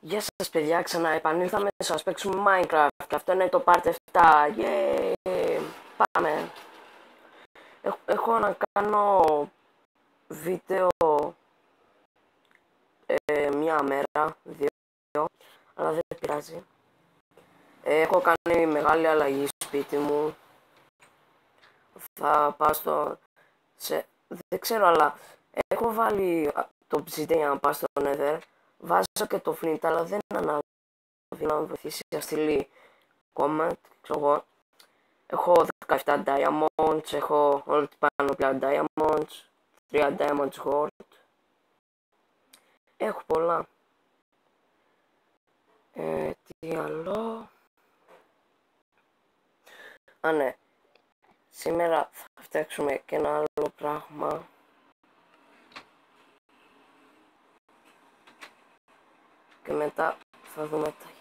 Γεια σας παιδιά, ξανά επανήλθαμε να σας παίξουμε Minecraft και αυτό είναι το Part 7. Yeah! Πάμε! Έχω να κάνω βίντεο μια μέρα, δύο, αλλά δεν πειράζει. Έχω κάνει μεγάλη αλλαγή σπίτι μου. Θα πάω δεν ξέρω, αλλά έχω βάλει το obsidian για να πάω στο Nether. Βάζω και το flint, αλλά δεν ανάβει να με βοηθήσει να στείλει comment, ξέρω εγώ. Έχω 17 diamonds, έχω όλη την πανοπλία diamonds, 3 diamonds gold. Έχω πολλά. Τι άλλο. Α, ναι. Σήμερα θα φτιάξουμε και ένα άλλο πράγμα. Και μετά θα δούμε τα γίνει.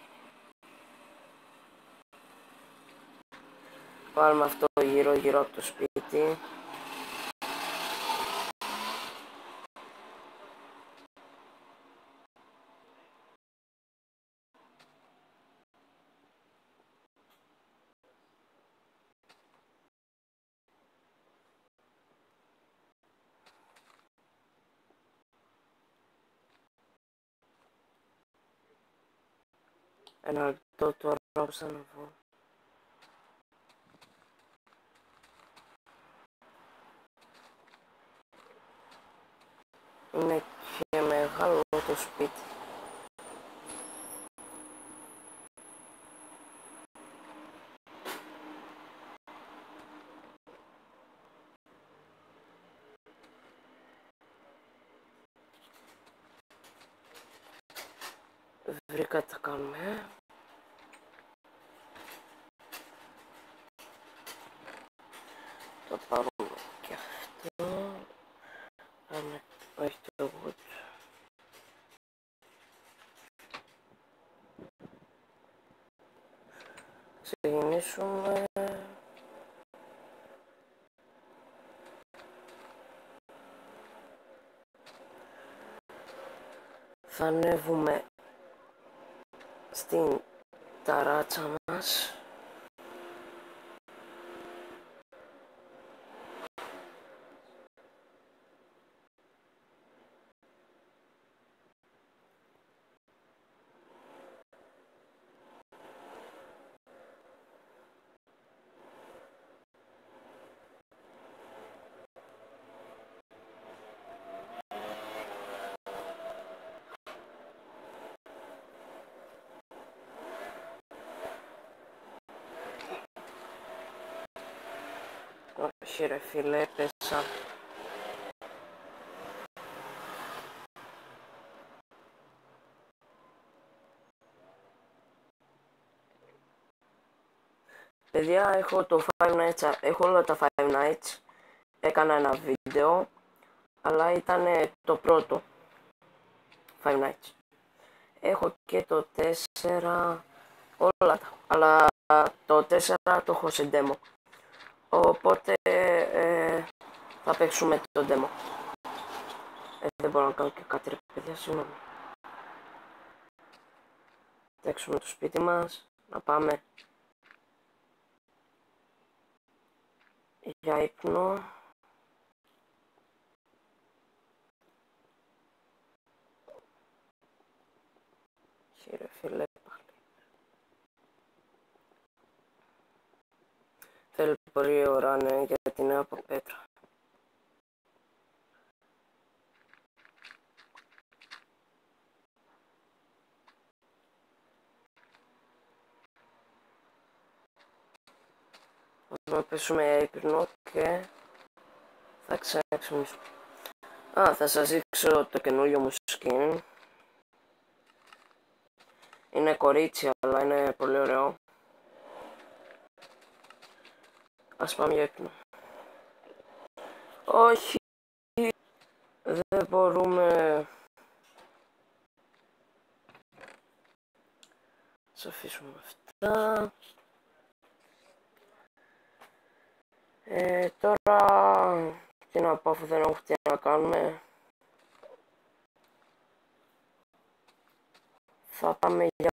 Βάλουμε αυτό γύρω από το σπίτι. Ένα λεπτό τώρα όπως να βγω. Είναι και μεγάλο το σπίτι. Βρήκα τι θα κάνουμε. Θα πάρουμε και αυτό. Πάμε, όχι το wood. Ξεκινήσουμε. Θα ανέβουμε στην ταράτσα μας. Όχι ρε φίλε, έπεσα. Παιδιά, έχω το Five Nights, έχω όλα τα Five Nights. Έκανα ένα βίντεο, αλλά ήταν το πρώτο Five Nights. Έχω και το 4, όλα τα, αλλά το 4 το έχω σε demo. Οπότε θα παίξουμε το demo. Δεν μπορώ να κάνω και κάτι ρε παιδιά, συγγνώμη. Παίξουμε το σπίτι μας, να πάμε για ύπνο. Ρε φίλε, πάλι. Θέλει πολύ ώρα, ναι, γιατί είναι από πέτρα. Θα πέσουμε ύπνο και θα ξεξομίσουμε. Θα σας δείξω το καινούριο μου skin. Είναι κορίτσι, αλλά είναι πολύ ωραίο. Ας πάμε για ύπνο. Όχι, δεν μπορούμε. Ας αφήσουμε αυτά. Τώρα τι να πω, αφού δεν έχω τι να κάνουμε. θα πάμε για...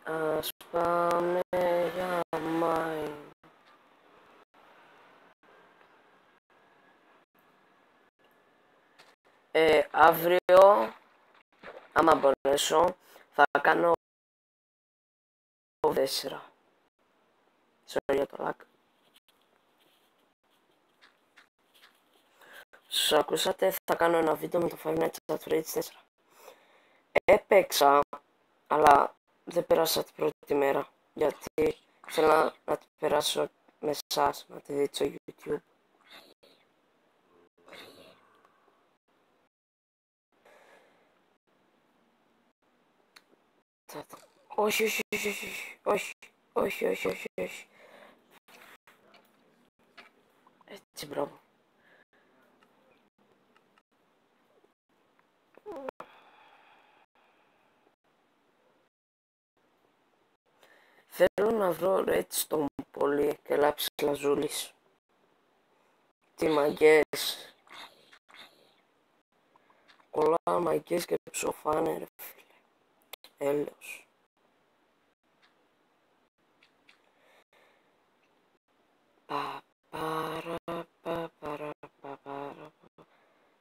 Ας πάμε για mine. Αύριο, άμα μπορέσω, θα κάνω 4. Sorry για το lag. Σας ακούσατε, θα κάνω ένα βίντεο με το Five Nights at Freddy's 4. Έπαιξα, αλλά δεν πέρασα την πρώτη μέρα, γιατί θέλω να την περάσω με εσάς, να τη δείτε στο YouTube. Όχι, όχι, όχι, όχι, όχι, όχι, όχι, όχι. Έτσι, μπράβο. Θέλω να βρω redstone πολύ και λάψεις λαζούλης. Τι μαγκές. Κολλάω μαγκές και ψοφάνε ρε φίλε. Έλεος.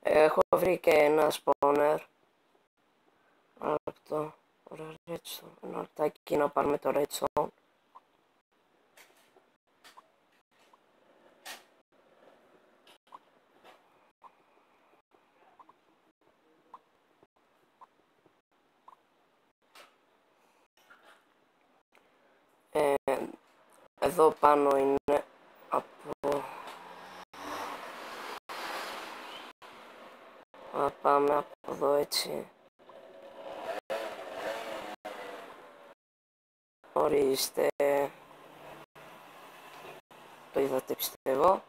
Έχω βρει και ένα spawner. Ένα λεπτό. Ωραία redstone. Ένα λεπτάκι να πάρουμε το redstone. Εδώ πάνω είναι από... Να πάμε από εδώ έτσι. Ορίστε. Το είδατε πιστεύω.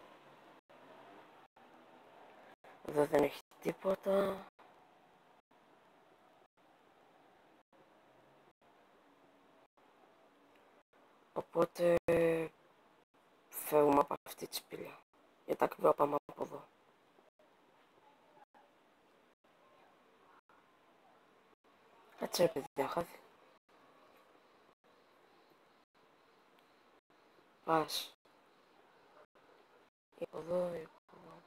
Εδώ δεν έχει τίποτα. Οπότε φεύγουμε από αυτή τη σπηλιά. Γιατί ακριβώς πάμε από εδώ. Κάτσε ρε παιδιά, χάθη. Πας. Από εδώ, από εδώ.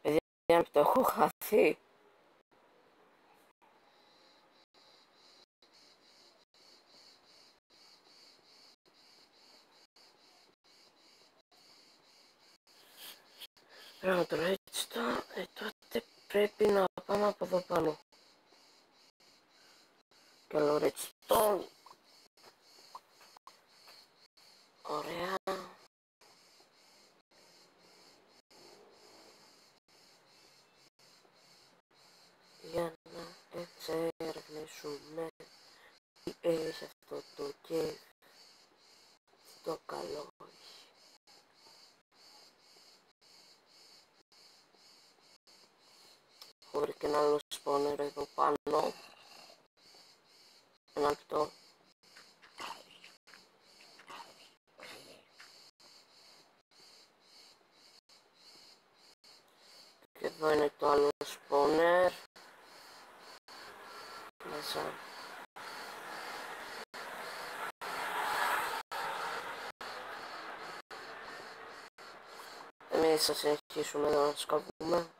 Παιδιά, το έχω χαθεί. Πρέπει να το έτσι τότε πρέπει να πάμε από εδώ πάνω. Καλό redstone. Ωραία. Για να εξερευνήσουμε τι έχει αυτό το cave. Το καλό. Έχω βρει και ένα άλλο spawner εδώ πάνω. Ένα λεπτό. Και εδώ είναι το άλλο spawner. Μέσα. Εμείς θα συνεχίσουμε εδώ να σκάβουμε.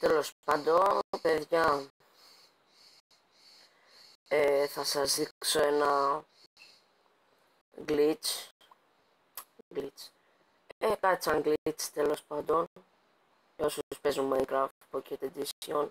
Τέλος πάντων, παιδιά, θα σας δείξω ένα glitch. Κάτι σαν glitch τέλος πάντων, για όσους παίζουν Minecraft Pocket Edition.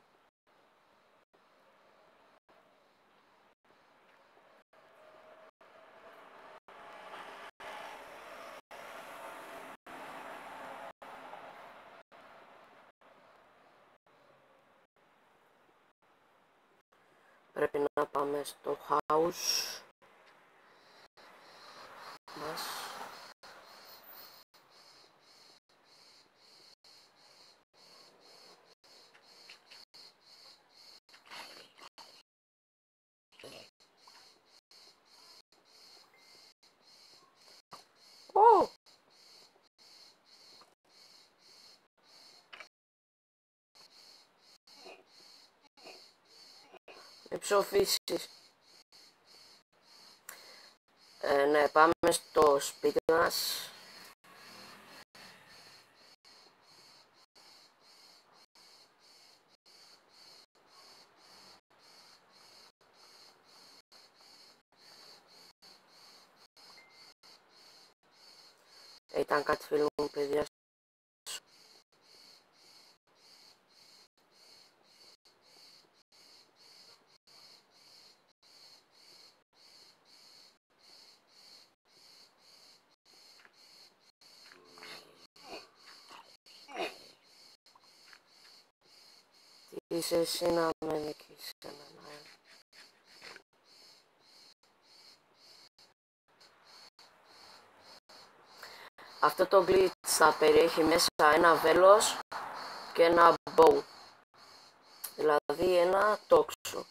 Πρέπει να πάμε στο house μας. Με ψοφήσεις. Ναι, πάμε στο σπίτι μας. Ήταν κάτι φίλο μου, παιδιά. Τι είσαι εσύ να με νικήσεις εμένα, Αυτό το glitch θα περιέχει μέσα ένα βέλος και ένα bow. Δηλαδή ένα τόξο.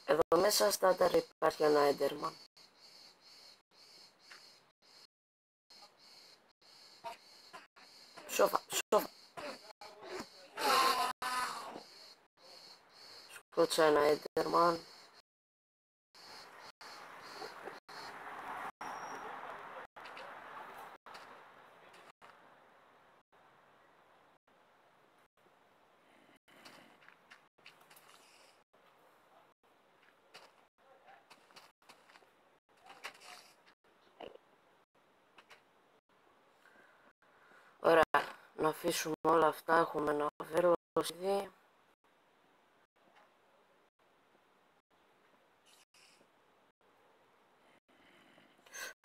Εδώ μέσα στάνταρ υπάρχει ένα enderman. Σόφα. Σκότσα ένα enderman. Ωραία, να αφήσουμε όλα αυτά, έχουμε ένα βέλος ήδη.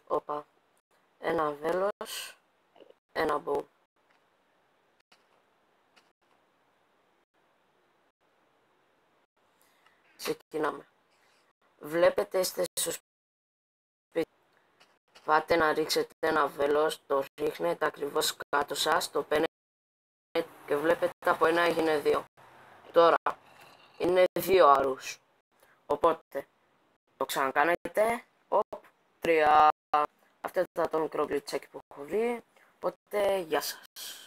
Όπα, ένα βέλος, ένα bow. Ξεκινάμε. Βλέπετε είστε στο σπίτι. Πάτε να ρίξετε ένα βέλος, το ρίχνετε ακριβώς κάτω σας, το παίρνετε και βλέπετε από ένα έγινε 2. Τώρα είναι 2 αρούς. Οπότε το ξανακάνετε, 3. Αυτό ήταν το μικρό γλιτσάκι που έχω βρει. Οπότε γεια σας.